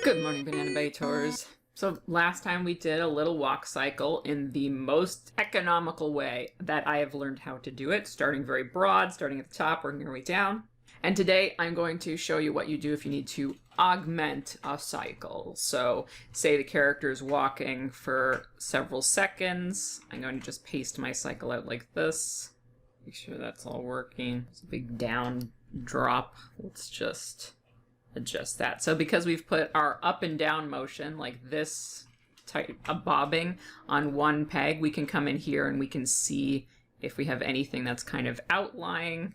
Good morning, banana bators. So last time we did a little walk cycle in the most economical way that I have learned how to do it, starting very broad, starting at the top, working your way down. And today I'm going to show you what you do if you need to augment a cycle. So say the character is walking for several seconds. I'm going to just paste my cycle out like this. Make sure that's all working. It's a big down drop. Let's just adjust that. So because we've put our up and down motion like this type of bobbing on one peg, we can come in here and we can see if we have anything that's kind of outlying.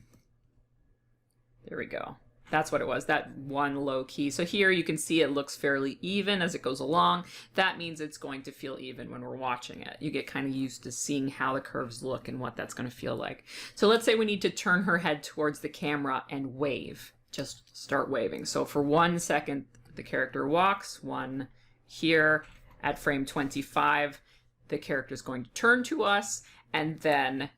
There we go. That's what it was, that one low key. So here you can see it looks fairly even as it goes along. That means it's going to feel even when we're watching it. You get kind of used to seeing how the curves look and what that's going to feel like. So let's say we need to turn her head towards the camera and wave. Just start waving. So for 1 second, the character walks. One here at frame 25, the character is going to turn to us, and then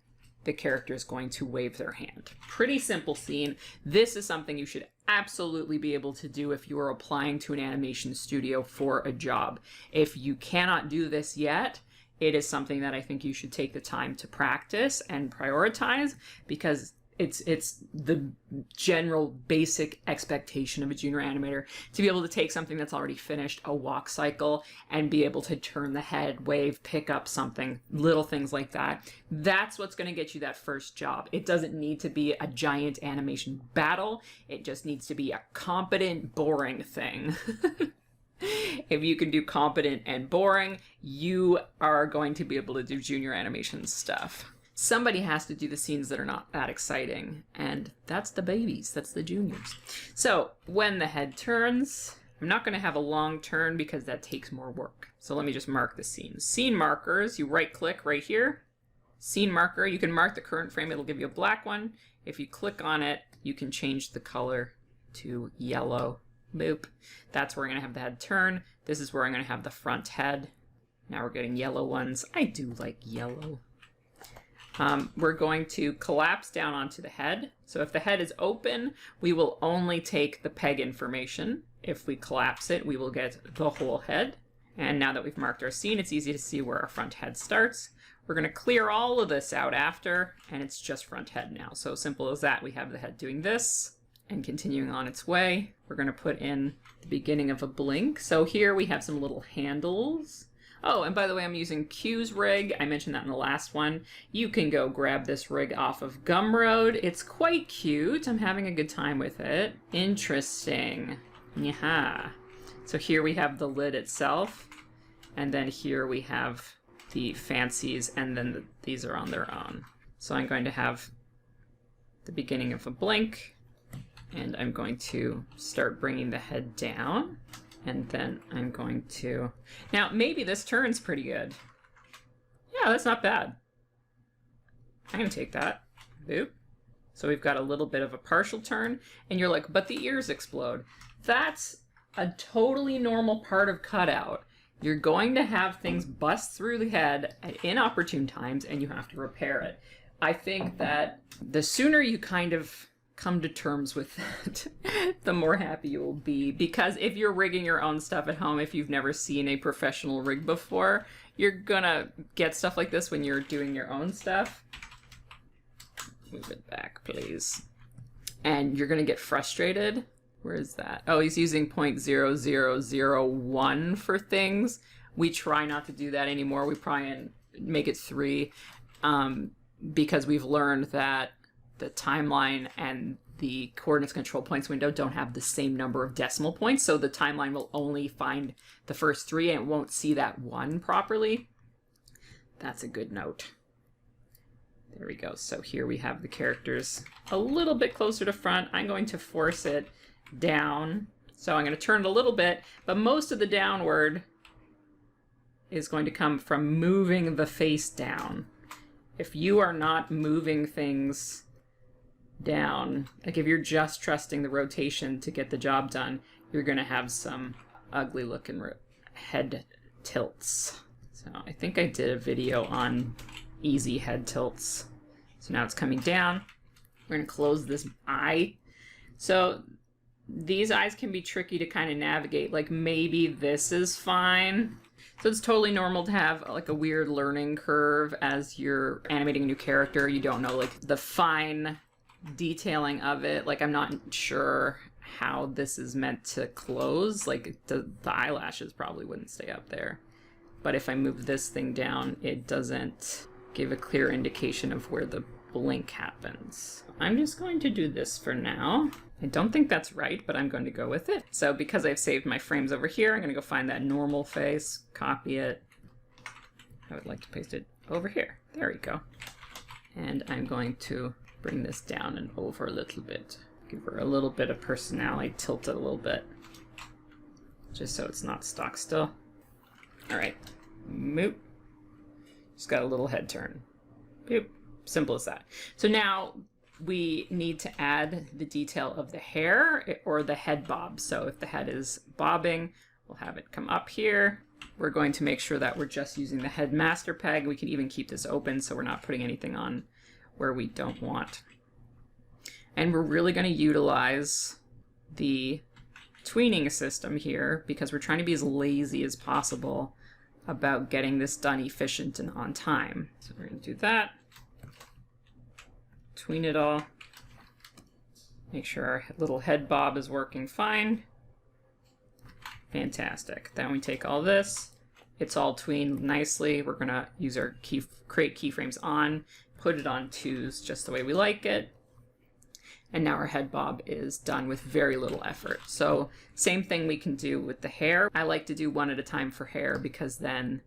the character is going to wave their hand. Pretty simple scene. This is something you should absolutely be able to do if you are applying to an animation studio for a job. If you cannot do this yet, it is something that I think you should take the time to practice and prioritize, because it's the general basic expectation of a junior animator to be able to take something that's already finished, a walk cycle, and be able to turn the head, wave, pick up something, little things like that. That's what's going to get you that first job. It doesn't need to be a giant animation battle. It just needs to be a competent, boring thing. If you can do competent and boring, you are going to be able to do junior animation stuff. Somebody has to do the scenes that are not that exciting, and that's the babies, that's the juniors. So when the head turns, I'm not going to have a long turn because that takes more work. So let me just mark the scene. Scene markers, you right click right here. Scene marker, you can mark the current frame, it'll give you a black one. If you click on it, you can change the color to yellow. Boop. That's where I'm going to have the head turn. This is where I'm going to have the front head. Now we're getting yellow ones. I do like yellow. We're going to collapse down onto the head. So if the head is open, we will only take the peg information. If we collapse it, we will get the whole head. And now that we've marked our scene, it's easy to see where our front head starts. We're going to clear all of this out after, and it's just front head now. So simple as that. We have the head doing this and continuing on its way. We're going to put in the beginning of a blink. So here we have some little handles. Oh, and by the way, I'm using Q's rig. I mentioned that in the last one. You can go grab this rig off of Gumroad. It's quite cute. I'm having a good time with it. Interesting. Yeah. So here we have the lid itself. And then here we have the fancies, and then these are on their own. So I'm going to have the beginning of a blink, and I'm going to start bringing the head down. And then I'm going to... Now, maybe this turn's pretty good. Yeah, that's not bad. I'm going to take that. Boop. So we've got a little bit of a partial turn. And you're like, but the ears explode. That's a totally normal part of cutout. You're going to have things bust through the head at inopportune times, and you have to repair it. I think that the sooner you kind of come to terms with that, the more happy you will be. Because if you're rigging your own stuff at home, if you've never seen a professional rig before, you're gonna get stuff like this when you're doing your own stuff. Move it back, please. And you're gonna get frustrated. Where is that? Oh, he's using 0.0001 for things. We try not to do that anymore. We try and make it 3 because we've learned that the timeline and the coordinates control points window don't have the same number of decimal points, so the timeline will only find the first 3 and it won't see that 1 properly. That's a good note. There we go. So here we have the characters a little bit closer to front. I'm going to force it down. So I'm going to turn it a little bit, but most of the downward is going to come from moving the face down. If you are not moving things down, like if you're just trusting the rotation to get the job done, you're going to have some ugly looking head tilts. So I think I did a video on easy head tilts. So now it's coming down. We're going to close this eye. So these eyes can be tricky to kind of navigate. Like maybe this is fine. So it's totally normal to have like a weird learning curve as you're animating a new character. You don't know like the fine detailing of it. Like I'm not sure how this is meant to close. Like the eyelashes probably wouldn't stay up there. But if I move this thing down, it doesn't give a clear indication of where the blink happens. I'm just going to do this for now. I don't think that's right, but I'm going to go with it. So because I've saved my frames over here, I'm going to go find that normal face, copy it. I would like to paste it over here. There we go. And I'm going to bring this down and over a little bit. Give her a little bit of personality, tilt it a little bit. Just so it's not stock still. All right, moop. Just got a little head turn. Boop. Simple as that. So now we need to add the detail of the hair or the head bob. So if the head is bobbing, we'll have it come up here. We're going to make sure that we're just using the head master peg. We can even keep this open so we're not putting anything on where we don't want. And we're really going to utilize the tweening system here because we're trying to be as lazy as possible about getting this done efficient and on time. So we're going to do that. Tween it all. Make sure our little head bob is working fine. Fantastic. Then we take all this. It's all tweened nicely. We're going to use our create keyframes on, put it on 2s just the way we like it. And now our head bob is done with very little effort. So same thing we can do with the hair. I like to do one at a time for hair because then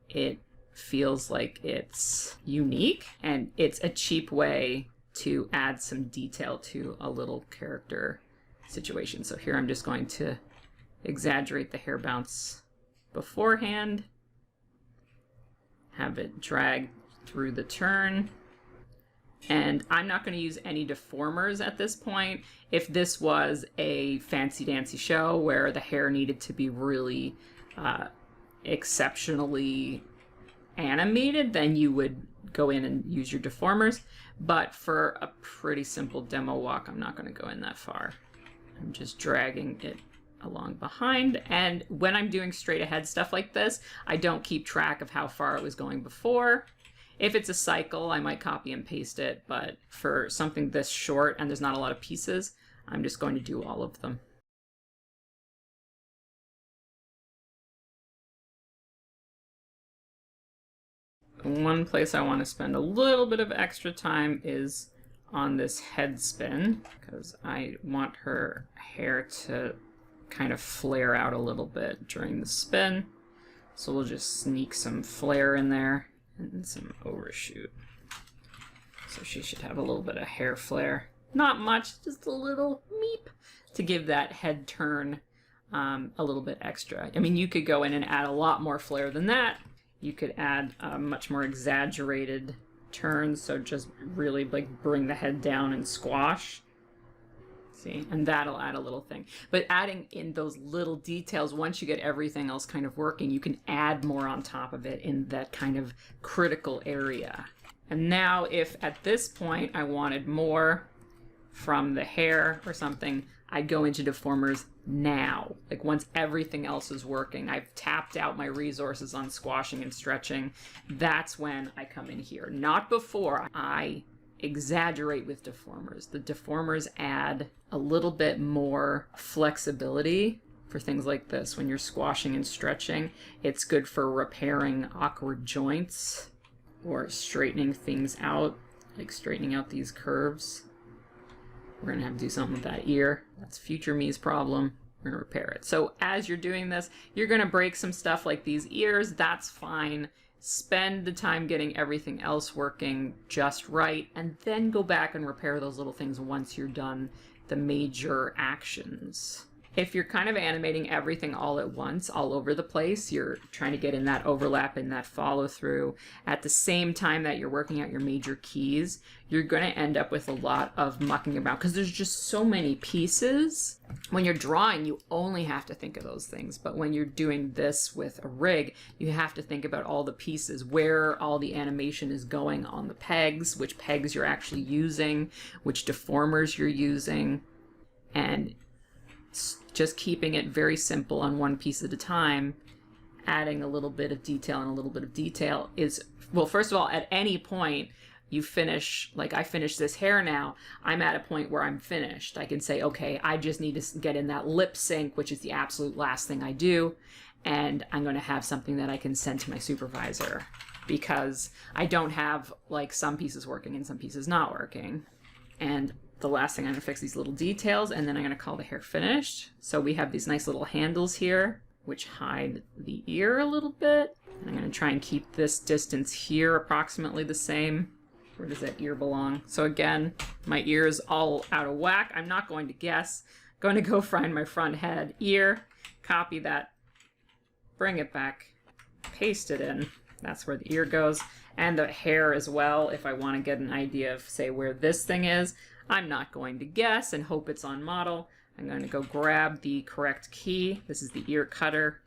it feels like it's unique and it's a cheap way to add some detail to a little character situation. So here I'm just going to exaggerate the hair bounce beforehand, have it drag through the turn. And I'm not going to use any deformers at this point. If this was a fancy dancy show where the hair needed to be really exceptionally animated, then you would go in and use your deformers. But for a pretty simple demo walk, I'm not going to go in that far. I'm just dragging it along behind. And when I'm doing straight ahead stuff like this, I don't keep track of how far it was going before. If it's a cycle, I might copy and paste it, but for something this short and there's not a lot of pieces, I'm just going to do all of them. One place I want to spend a little bit of extra time is on this head spin, because I want her hair to kind of flare out a little bit during the spin. So we'll just sneak some flare in there and some overshoot. So she should have a little bit of hair flare. Not much, just a little meep to give that head turn a little bit extra. I mean, you could go in and add a lot more flare than that. You could add a much more exaggerated turn, so just really like bring the head down and squash. See, and that'll add a little thing. But adding in those little details, once you get everything else kind of working, you can add more on top of it in that kind of critical area. And now if at this point I wanted more from the hair or something, I'd go into deformers now. Like once everything else is working, I've tapped out my resources on squashing and stretching. That's when I come in here. Not before. I exaggerate with deformers. The deformers add a little bit more flexibility for things like this. When you're squashing and stretching, it's good for repairing awkward joints or straightening things out, like straightening out these curves. We're going to have to do something with that ear. That's future me's problem. We're going to repair it. So as you're doing this, you're going to break some stuff like these ears. That's fine. Spend the time getting everything else working just right, and then go back and repair those little things once you're done the major actions. If you're kind of animating everything all at once, all over the place, you're trying to get in that overlap and that follow through at the same time that you're working out your major keys, you're going to end up with a lot of mucking about because there's just so many pieces. When you're drawing, you only have to think of those things. But when you're doing this with a rig, you have to think about all the pieces, where all the animation is going on the pegs, which pegs you're actually using, which deformers you're using, and just keeping it very simple on one piece at a time, adding a little bit of detail and a little bit of detail is, well, first of all, at any point you finish, like I finish this hair now, I'm at a point where I'm finished. I can say, okay, I just need to get in that lip sync, which is the absolute last thing I do. And I'm going to have something that I can send to my supervisor, because I don't have like some pieces working and some pieces not working. And the last thing, I'm going to fix these little details, and then I'm going to call the hair finished. So we have these nice little handles here, which hide the ear a little bit. And I'm going to try and keep this distance here approximately the same. Where does that ear belong? So again, my ear is all out of whack. I'm not going to guess. I'm going to go find my front head ear, copy that, bring it back, paste it in. That's where the ear goes. And the hair as well, if I want to get an idea of, say, where this thing is. I'm not going to guess and hope it's on model. I'm going to go grab the correct key. This is the ear cutter.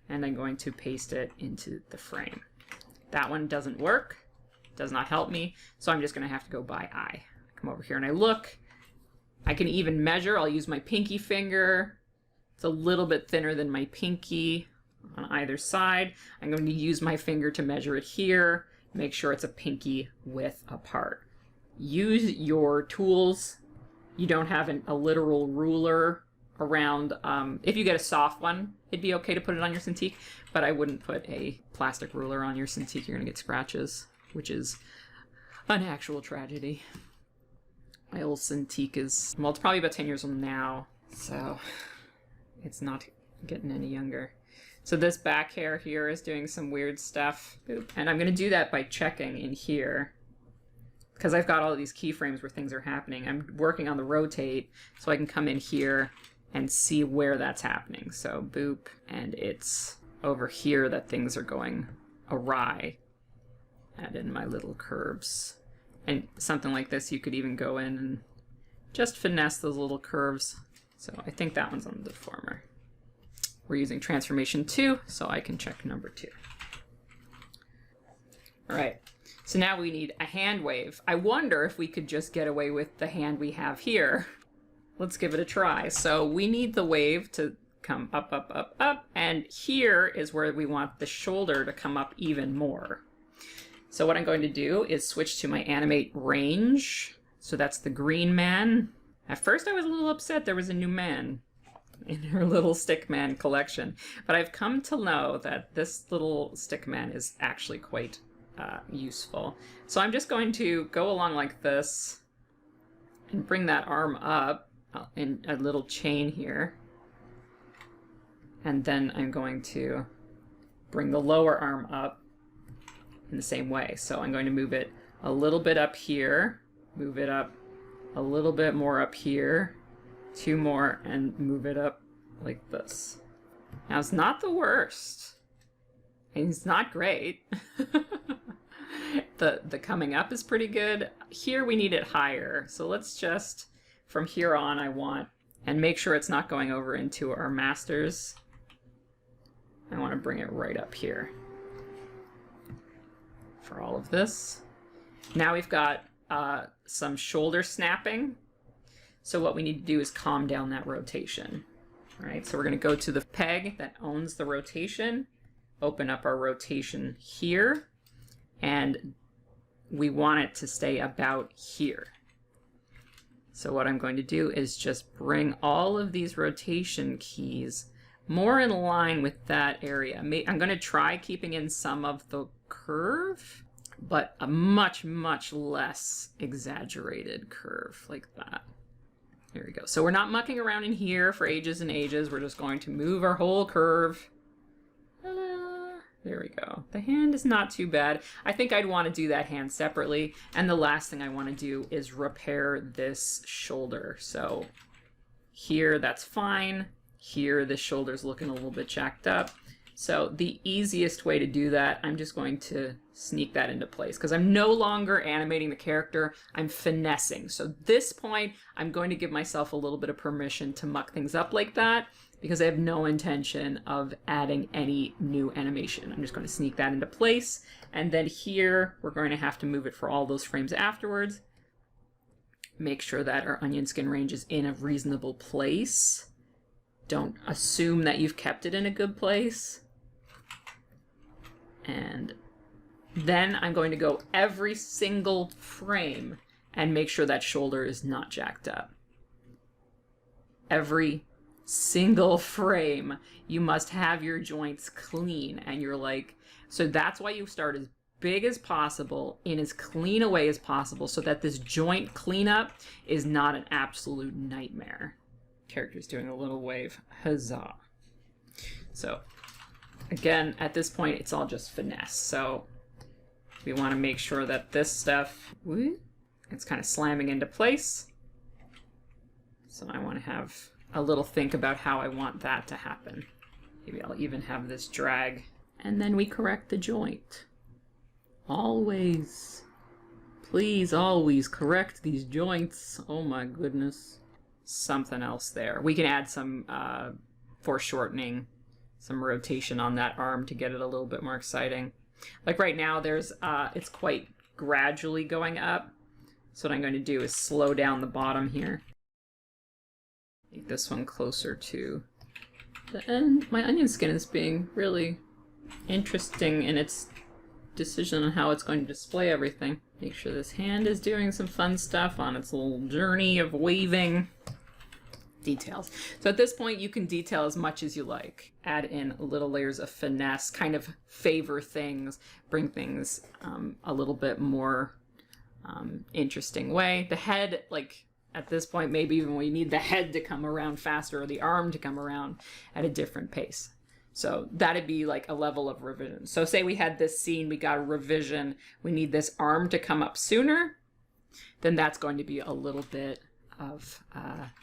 And I'm going to paste it into the frame. That one doesn't work. Does not help me. So I'm just going to have to go by eye. Come over here and I look. I can even measure. I'll use my pinky finger. It's a little bit thinner than my pinky on either side. I'm going to use my finger to measure it here. Make sure it's a pinky width apart. Use your tools. You don't have a literal ruler around. If you get a soft one, it'd be okay to put it on your Cintiq, but I wouldn't put a plastic ruler on your Cintiq. You're going to get scratches, which is an actual tragedy. My old Cintiq is, well, it's probably about 10 years old now, so it's not getting any younger. So this back hair here is doing some weird stuff. Boop. And I'm going to do that by checking in here, because I've got all of these keyframes where things are happening. I'm working on the rotate, so I can come in here and see where that's happening. So boop, and it's over here that things are going awry. Add in my little curves. And something like this, you could even go in and just finesse those little curves. So I think that one's on the deformer. We're using transformation 2, so I can check number 2. All right. So now we need a hand wave. I wonder if we could just get away with the hand we have here. Let's give it a try. So we need the wave to come up, up, up, up. And here is where we want the shoulder to come up even more. So what I'm going to do is switch to my animate range. So that's the green man. At first I was a little upset there was a new man in her little stick man collection. But I've come to know that this little stick man is actually quite useful. So I'm just going to go along like this and bring that arm up in a little chain here. And then I'm going to bring the lower arm up in the same way. So I'm going to move it a little bit up here, move it up a little bit more up here, 2 more, and move it up like this. Now it's not the worst. It's not great. The coming up is pretty good. Here we need it higher. So let's just, from here on, I want, and make sure it's not going over into our masters. I want to bring it right up here for all of this. Now we've got some shoulder snapping. So what we need to do is calm down that rotation. All right, so we're going to go to the peg that owns the rotation, open up our rotation here, and we want it to stay about here. So what I'm going to do is just bring all of these rotation keys more in line with that area. I'm going to try keeping in some of the curve, but a much, much less exaggerated curve like that. Here we go. So we're not mucking around in here for ages and ages. We're just going to move our whole curve. There we go. The hand is not too bad. I think I'd want to do that hand separately. And the last thing I want to do is repair this shoulder. So here, that's fine. Here, the shoulder's looking a little bit jacked up. So the easiest way to do that, I'm just going to sneak that into place because I'm no longer animating the character, I'm finessing. So at this point, I'm going to give myself a little bit of permission to muck things up like that because I have no intention of adding any new animation. I'm just going to sneak that into place. And then here, we're going to have to move it for all those frames afterwards. Make sure that our onion skin range is in a reasonable place. Don't assume that you've kept it in a good place. And then I'm going to go every single frame and make sure that shoulder is not jacked up. Every single frame, you must have your joints clean, and you're like, so that's why you start as big as possible in as clean a way as possible, so that this joint cleanup is not an absolute nightmare. Character's doing a little wave, huzzah. So again, at this point, it's all just finesse. So we want to make sure that this stuff, it's kind of slamming into place. So I want to have a little think about how I want that to happen. Maybe I'll even have this drag. And then we correct the joint. Always. Please always correct these joints. Oh my goodness. Something else there. We can add some foreshortening, some rotation on that arm to get it a little bit more exciting. Like right now, there's it's quite gradually going up. So what I'm going to do is slow down the bottom here. Make this one closer to the end. My onion skin is being really interesting in its decision on how it's going to display everything. Make sure this hand is doing some fun stuff on its little journey of waving. Details. So at this point, you can detail as much as you like. Add in little layers of finesse, kind of favor things, bring things a little bit more interesting way. The head, like at this point, maybe even we need the head to come around faster or the arm to come around at a different pace. So that'd be like a level of revision. So say we had this scene, we got a revision, we need this arm to come up sooner, then that's going to be a little bit of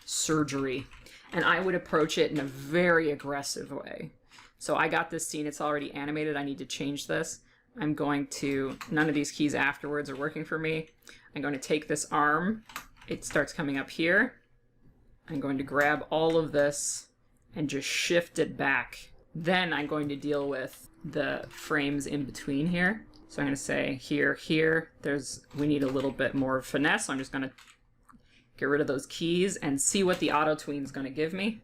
surgery. And I would approach it in a very aggressive way. So I got this scene, it's already animated, I need to change this. I'm going to, none of these keys afterwards are working for me. I'm going to take this arm, it starts coming up here. I'm going to grab all of this and just shift it back. Then I'm going to deal with the frames in between here. So I'm going to say here, here, we need a little bit more finesse. So I'm just going to get rid of those keys and see what the auto tween's going to give me.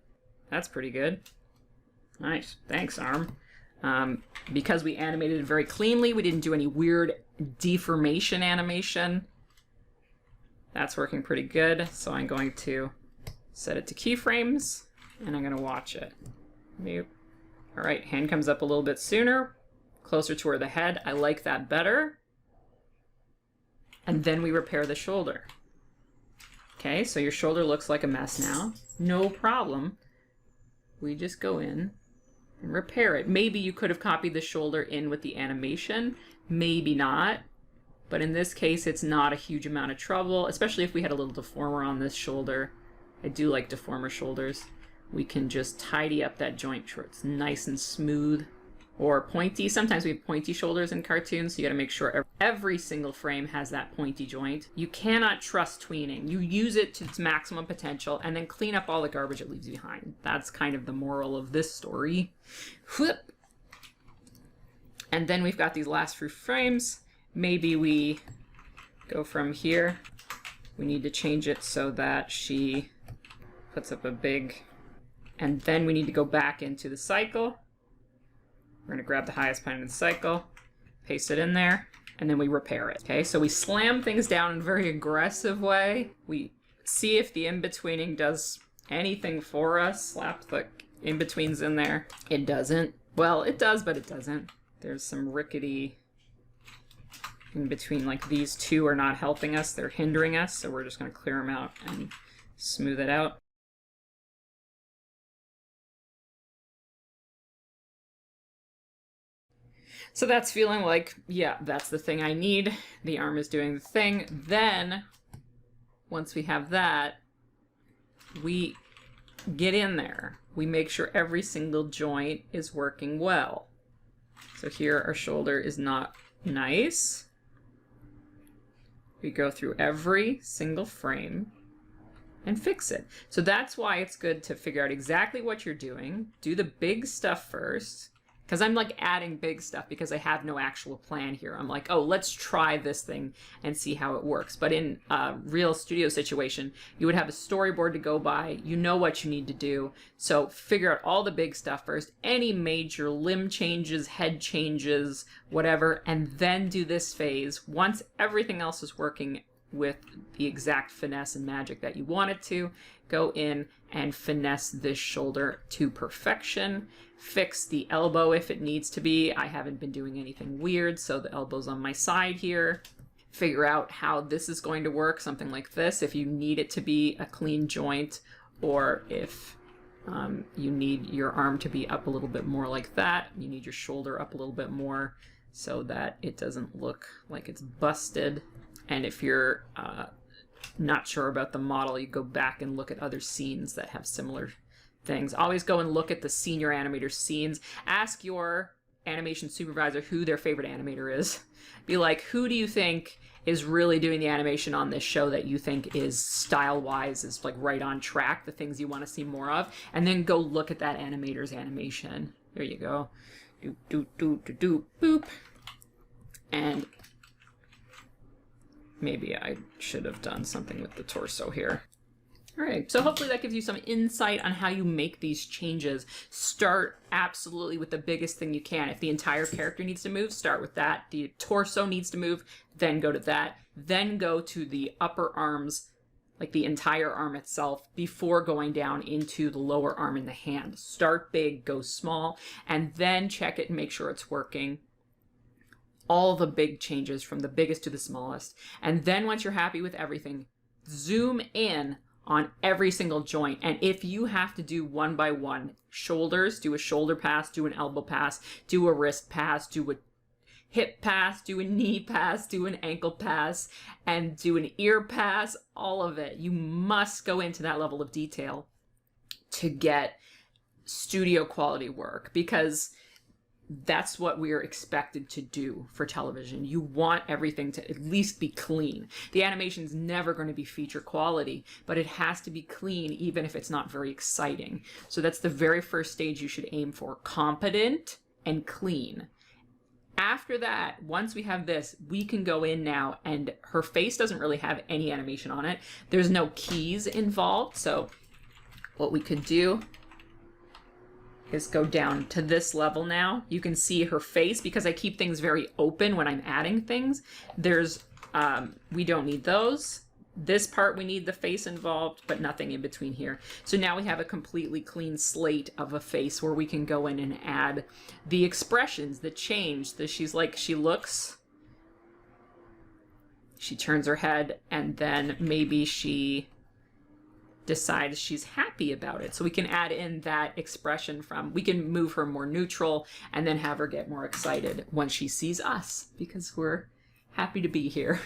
That's pretty good. Nice, thanks arm. Because we animated it very cleanly, we didn't do any weird deformation animation. That's working pretty good. So I'm going to set it to keyframes and I'm going to watch it. All right, hand comes up a little bit sooner, closer to where the head. I like that better. And then we repair the shoulder. Okay, so your shoulder looks like a mess now. No problem. We just go in and repair it. Maybe you could have copied the shoulder in with the animation, maybe not. But in this case, it's not a huge amount of trouble, especially if we had a little deformer on this shoulder. I do like deformer shoulders. We can just tidy up that joint so it's nice and smooth or pointy. Sometimes we have pointy shoulders in cartoons, so you gotta make sure every single frame has that pointy joint. You cannot trust tweening. You use it to its maximum potential and then clean up all the garbage it leaves behind. That's kind of the moral of this story. Whoop. And then we've got these last few frames. Maybe we go from here. We need to change it so that she puts up a big, and then we need to go back into the cycle. We're gonna grab the highest point in the cycle, paste it in there, and then we repair it. Okay, so we slam things down in a very aggressive way. We see if the in-betweening does anything for us. Slap the in-betweens in there. It doesn't. Well, it does, but it doesn't. There's some rickety in between, like these two are not helping us, they're hindering us, so we're just gonna clear them out and smooth it out. So that's feeling like, yeah, that's the thing I need. The arm is doing the thing. Then, once we have that, we get in there. We make sure every single joint is working well. So here our shoulder is not nice. We go through every single frame and fix it. So that's why it's good to figure out exactly what you're doing, do the big stuff first, because I'm like adding big stuff because I have no actual plan here. I'm like, oh, let's try this thing and see how it works. But in a real studio situation, you would have a storyboard to go by. You know what you need to do. So figure out all the big stuff first, any major limb changes, head changes, whatever, and then do this phase. Once everything else is working with the exact finesse and magic that you want it to, go in and finesse this shoulder to perfection. Fix the elbow if it needs to be. I haven't been doing anything weird, so the elbow's on my side here. Figure out how this is going to work, something like this, if you need it to be a clean joint, or if you need your arm to be up a little bit more like that. You need your shoulder up a little bit more so that it doesn't look like it's busted. And if you're not sure about the model, you go back and look at other scenes that have similar things. Always go and look at the senior animator scenes. Ask your animation supervisor who their favorite animator is. Be like, who do you think is really doing the animation on this show that you think is style-wise is like right on track, the things you want to see more of, and then go look at that animator's animation. There you go. Do, do, do, do, do, boop. And maybe I should have done something with the torso here. All right, so hopefully that gives you some insight on how you make these changes. Start absolutely with the biggest thing you can. If the entire character needs to move, start with that. The torso needs to move, then go to that. Then go to the upper arms, like the entire arm itself, before going down into the lower arm and the hand. Start big, go small, and then check it and make sure it's working. All the big changes from the biggest to the smallest. And then once you're happy with everything, zoom in on every single joint. And if you have to do one by one, shoulders, do a shoulder pass, do an elbow pass, do a wrist pass, do a hip pass, do a knee pass, do an ankle pass, and do an ear pass, all of it. You must go into that level of detail to get studio quality work, because that's what we are expected to do for television. You want everything to at least be clean. The animation's never going to be feature quality, but it has to be clean even if it's not very exciting. So that's the very first stage you should aim for: competent and clean. After that, once we have this, we can go in now, and her face doesn't really have any animation on it. There's no keys involved, so what we could do is go down to this level now. You can see her face, because I keep things very open when I'm adding things. There's, we don't need those. This part, we need the face involved, but nothing in between here. So now we have a completely clean slate of a face where we can go in and add the expressions, the change, she looks, she turns her head, and then maybe she decides she's happy about it. So we can add in that expression we can move her more neutral and then have her get more excited when she sees us, because we're happy to be here.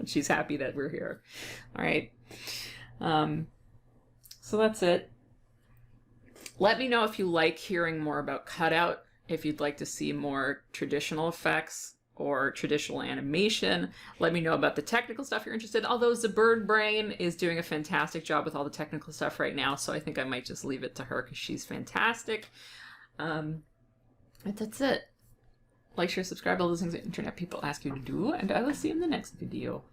She's happy that we're here. All right. So that's it. Let me know if you like hearing more about cutout, if you'd like to see more traditional effects or traditional animation. Let me know about the technical stuff you're interested in, although the bird brain is doing a fantastic job with all the technical stuff right now, so I think I might just leave it to her because she's fantastic. And that's it. Like, share, subscribe, all those things that internet people ask you to do, and I will see you in the next video.